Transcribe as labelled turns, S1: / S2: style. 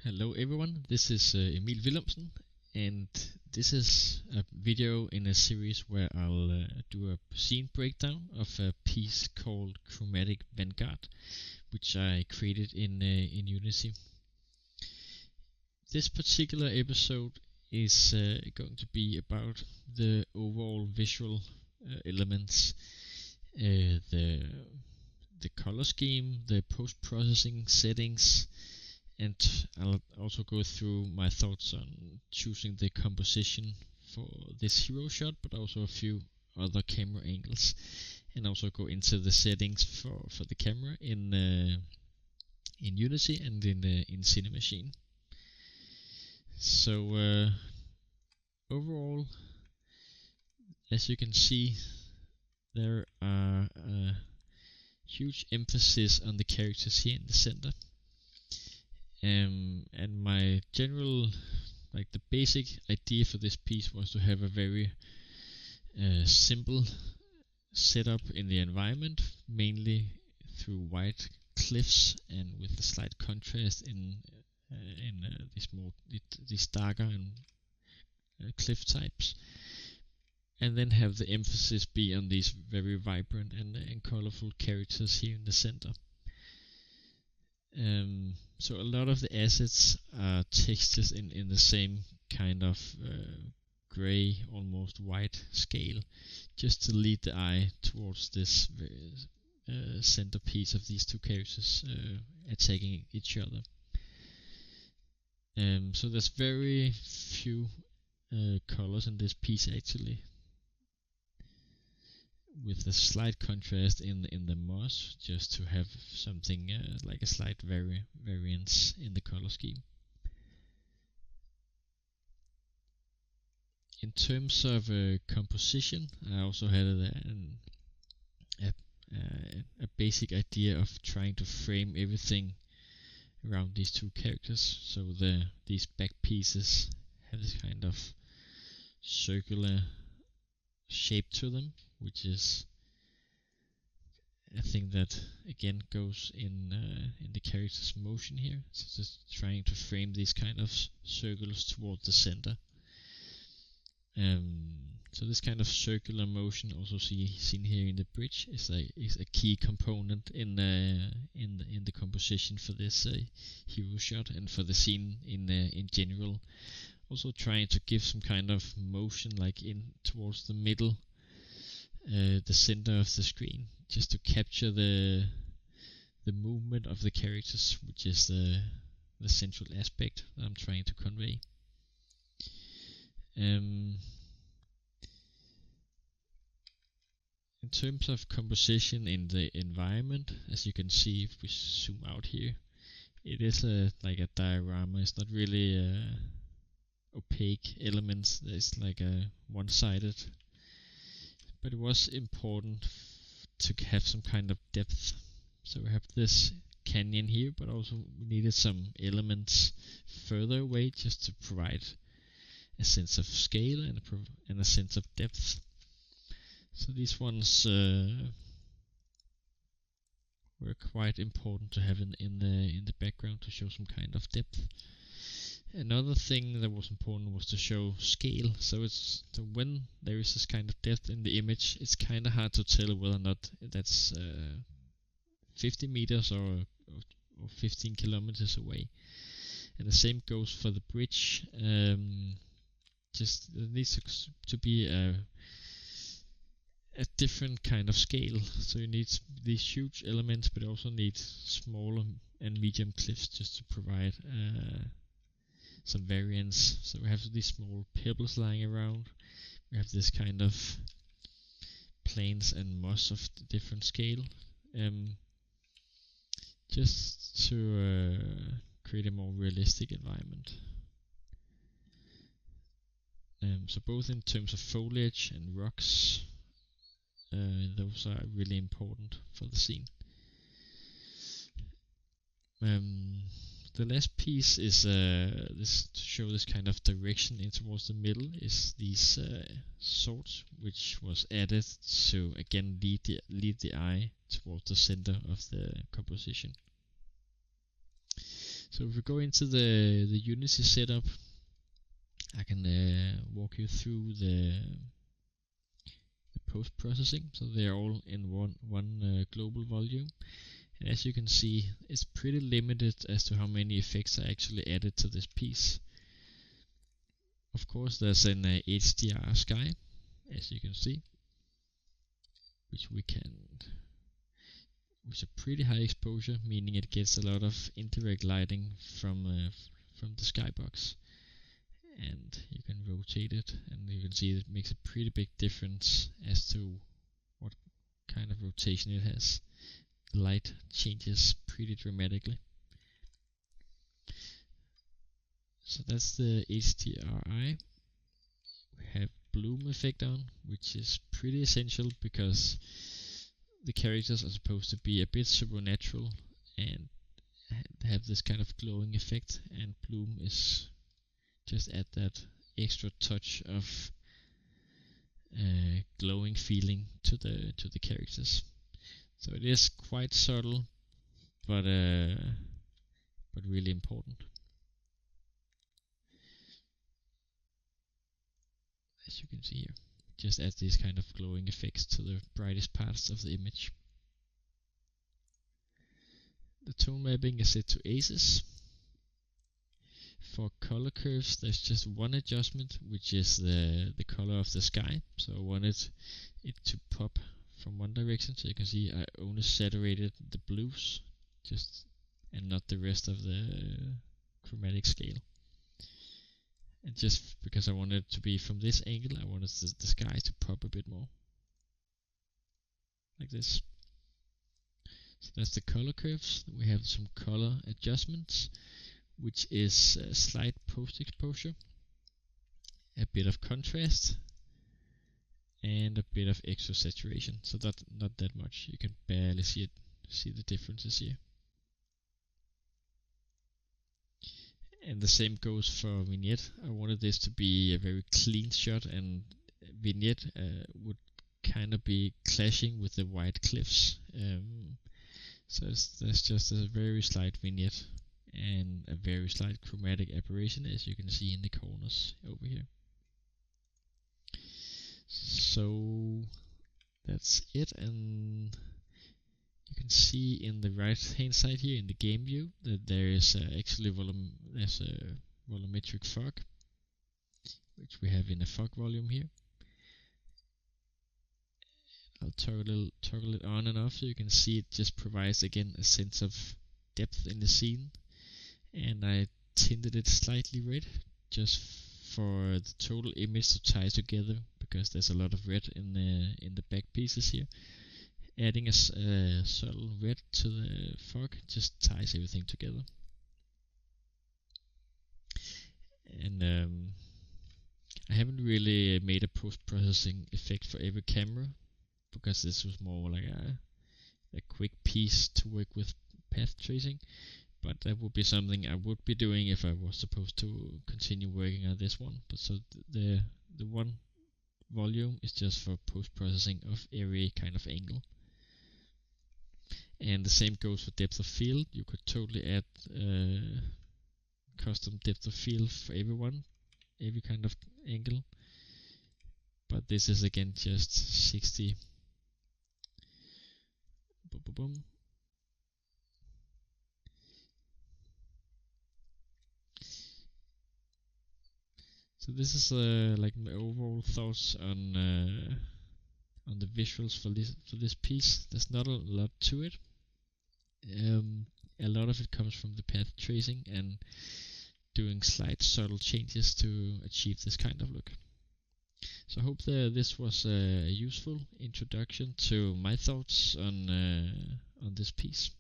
S1: Hello everyone, this is Emil Willumsen, and this is a video in a series where I'll do a scene breakdown of a piece called Chromatic Vanguard, which I created in Unity. This particular episode is going to be about the overall visual elements, the color scheme, the post-processing settings, and I'll also go through my thoughts on choosing the composition for this hero shot, but also a few other camera angles, and also go into the settings for the camera in Unity and in Cinemachine. So overall, as you can see, there are huge emphasis on the characters here in the center. And my general, the basic idea for this piece was to have a very simple setup in the environment, mainly through white cliffs and with a slight contrast in these darker and cliff types, and then have the emphasis be on these very vibrant and colorful characters here in the center. So a lot of the assets are textures in the same kind of gray, almost white scale, just to lead the eye towards this centerpiece of these two characters attacking each other. So there's very few colors in this piece actually, with a slight contrast in the moss, just to have something like a slight variance in the color scheme. In terms of composition, I also had a basic idea of trying to frame everything around these two characters, so these back pieces have this kind of circular shape to them, which is a thing that again goes in the character's motion here. So just trying to frame these kind of circles towards the center. So this kind of circular motion, also seen here in the bridge, is a key component in the composition for this hero shot and for the scene in general. Also trying to give some kind of motion, like in towards the middle, the center of the screen, just to capture the movement of the characters, which is the central aspect that I'm trying to convey. In terms of composition in the environment, as you can see if we zoom out here, it is like a diorama. It's not really opaque elements. There's like a one-sided, but it was important to have some kind of depth. So we have this canyon here, but also we needed some elements further away just to provide a sense of scale and a sense of depth. So these ones were quite important to have in the background to show some kind of depth. Another thing that was important was to show scale. So when there is this kind of depth in the image, it's kind of hard to tell whether or not that's 50 meters or 15 kilometers away. And the same goes for the bridge. Just there needs to be a different kind of scale. So you need these huge elements, but you also need smaller and medium cliffs just to provide some variance. So we have these small pebbles lying around. We have this kind of plains and moss of different scale, just to create a more realistic environment. So both in terms of foliage and rocks, those are really important for the scene. The last piece is this to show this kind of direction in towards the middle, is these swords, which was added to again lead the eye towards the center of the composition. So if we go into the Unity setup, I can walk you through the post-processing. So they are all in one global volume. And as you can see, it's pretty limited as to how many effects are actually added to this piece. Of course, there's an HDR sky, as you can see, which a pretty high exposure, meaning it gets a lot of indirect lighting from the skybox. And you can rotate it, and you can see it makes a pretty big difference as to what kind of rotation it has. The light changes pretty dramatically. So that's the HDRI. We have bloom effect on, which is pretty essential because the characters are supposed to be a bit supernatural and have this kind of glowing effect, and bloom is just add that extra touch of glowing feeling to the characters. So it is quite subtle, but really important. As you can see here, just adds these kind of glowing effects to the brightest parts of the image. The tone mapping is set to aces. For color curves, there's just one adjustment, which is the color of the sky. So I wanted it to pop from one direction, so you can see I only saturated the blues, and not the rest of the chromatic scale. And just because I wanted it to be from this angle, I wanted the sky to pop a bit more, like this. So that's the color curves. We have some color adjustments, which is a slight post-exposure, a bit of contrast, and a bit of extra saturation. So not that much. You can barely see the differences here. And the same goes for vignette. I wanted this to be a very clean shot, and vignette would kind of be clashing with the white cliffs. So there's just a very slight vignette and a very slight chromatic aberration, as you can see in the corners over here. So that's it, and you can see in the right hand side here in the game view that there is actually there's a volumetric fog, which we have in a fog volume here. I'll toggle it on and off so you can see it just provides again a sense of depth in the scene. And I tinted it slightly red just for the total image to tie together, because there's a lot of red in the back pieces here. Adding a subtle red to the fog just ties everything together. And I haven't really made a post-processing effect for every camera, because this was more like a quick piece to work with path tracing. But that would be something I would be doing if I was supposed to continue working on this one. But so the one volume is just for post-processing of every kind of angle. And the same goes for depth of field. You could totally add custom depth of field for every kind of angle. But this is again just 60. Boom. So this is like my overall thoughts on the visuals for this piece. There's not a lot to it. A lot of it comes from the path tracing and doing slight subtle changes to achieve this kind of look. So I hope that this was a useful introduction to my thoughts on this piece.